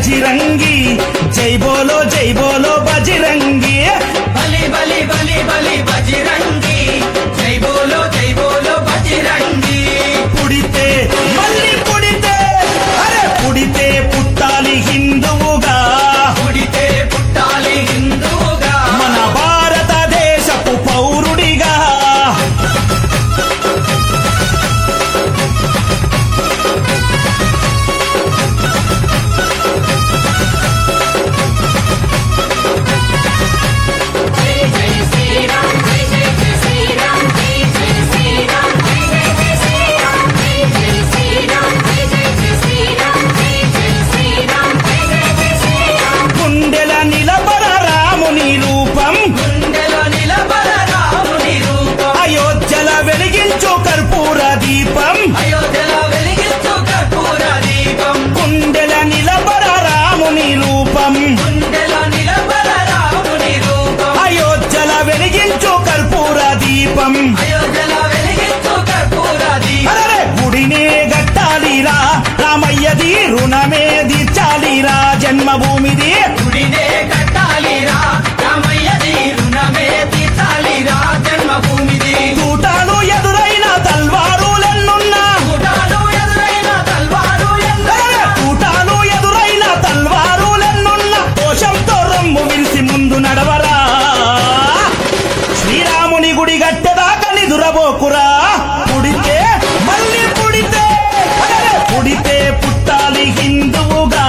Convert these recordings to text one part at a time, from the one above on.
बजरंगी जय बोलो बजरंगी बली बली बली बली बजरंगी जय बोलो बजरंगी पुड़िते मल्ली पुड़िते अरे पुड़िते पुट्टाली हिंदुवुगा पुड़िते पुट्टाली हिंदुवुगा मन भारत देशपु पौरुडिगा గుడినే గట్టాలిరా రామయ్యది రుణమే తీర్చాలిరా జన్మభూమిది గుడినే కట్టాలిరా రామయ్యది రుణమే తీర్చాలిరా జన్మభూమిది తూటాలు ఎదురైన తల్వారులెన్నున్నా తూటాలు ఎదురైన తల్వారులెన్నున్నా దోషంతో రొమ్ము విరిసి ముందు నడవరా శ్రీరాముని గుడి గట్టెదాకా నిదురబోకురా పుడితే మళ్ళీ పుడితే పుడితే పుట్టాలి హిందువుగా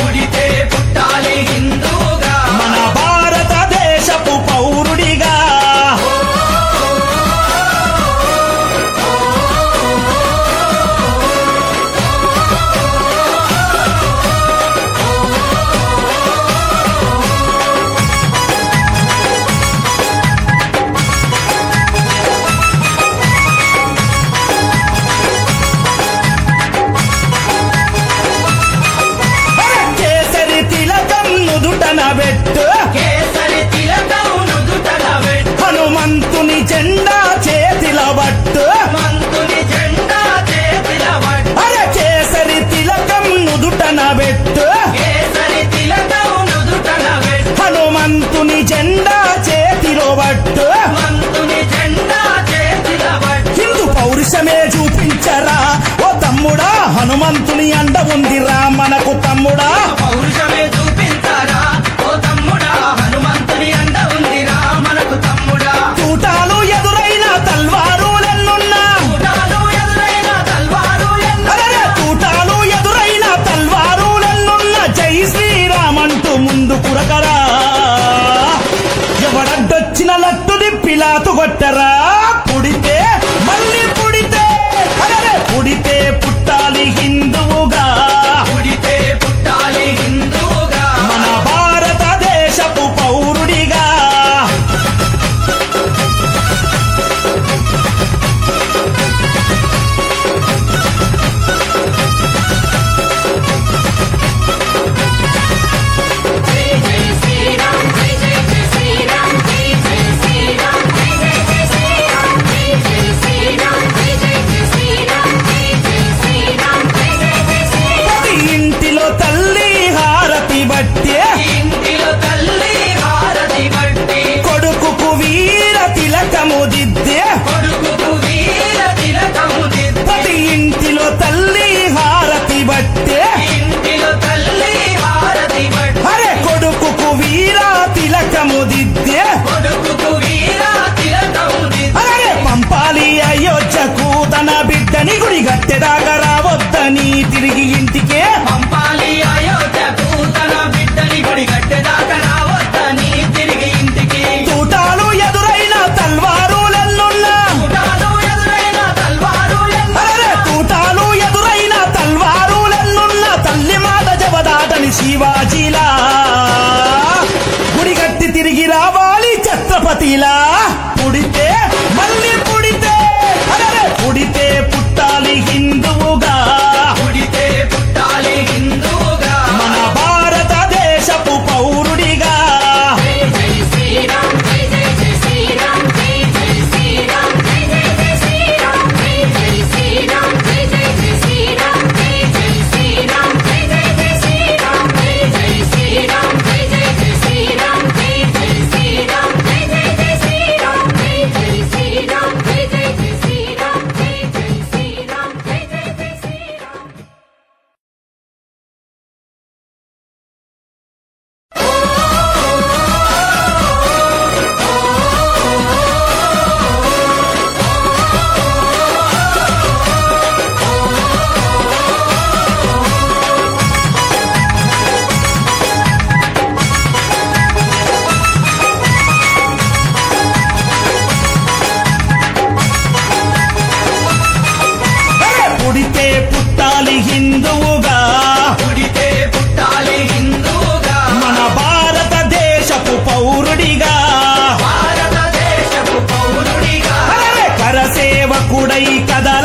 పుడితే పుట్టాలి హిందువుగా మన భారతదేశపు పౌరుడిగా కేసరి తిలకం నుదుటన పెట్టు హనుమంతుని జెండా చేతిల పట్టు మంతుని జెండా చేతిల పట్టు అరే కేసరి తిలకం నుదుటన పెట్టు కేసరి తిలకం నుదుటన పెట్టు హనుమంతుని జెండా చేతిలో పట్టు మంతుని జెండా చేతిల పట్టు హిందూ పౌరుషమే చూపించరా ఓ తమ్ముడా హనుమంతుని అండ ఉందిరా మనకు తమ్ముడా పౌరుషమే చూపించరా ఓ తమ్ముడా హనుమంతుని అండ ఉందిరా మనకు తమ్ముడా తూటాలు ఎదురైన తల్వారులెన్నున్నా తూటాలు ఎదురైన తల్వారులెన్నున్నా జై శ్రీరామంటూ ముందు కురకరా ఎవడడ్డొచ్చిన లట్టు దిప్పిలాతు కొట్టరా పుడితే మళ్ళీ పుడితే పుడితే పుట్టాలి హిందువుగా పుడితే పుట్టాలి హిందువుగా మన భారతదేశపు పౌరుడిగా ప్రతి ఇంటిలో తల్లి హారతి బట్టే ఇంటిలో తల్లి హారతి బట్టి కొడుకుకు వీర తిలకము దిద్దే కొడుకుకు వీర తిలకము దిద్ది ప్రతి ఇంటిలో తల్లి హారతి బట్టే ఇంటిలో తల్లి హారతి బట్టి అరే కొడుకుకు వీర తిలకము దిద్దే కొడుకుకు వీర తిలకము దిద్ది అరే పంపాలి అయోధ్యకు తన బిడ్డని గుడి గట్టెదాకా రావద్దని తిరిగి ఇంటికే పంపాలి అయోధ్యకు తన బిడ్డని గుడి గట్టెదాకా రావద్దని తిరిగి ఇంటికి తూటాలు ఎదురైన తల్వారులెన్నున్నా తూటాలు ఎదురైన తల్వారులెన్నున్నా తల్లి మాట జవదాటని శివాజీలా గుడిగట్టి తిరిగి రావాలి ఛత్రపతిలా పుడితే మళ్ళీ పుడితే పుడితే పుట్టాలి హిందువుగా పుడితే పుడితే పుట్టాలి హిందువుగా పుడితే పుట్టాలి హిందువుగా మన భారతదేశపు పౌరుడిగా భారతదేశపు పౌరుడిగా కరసేవకుడై కదా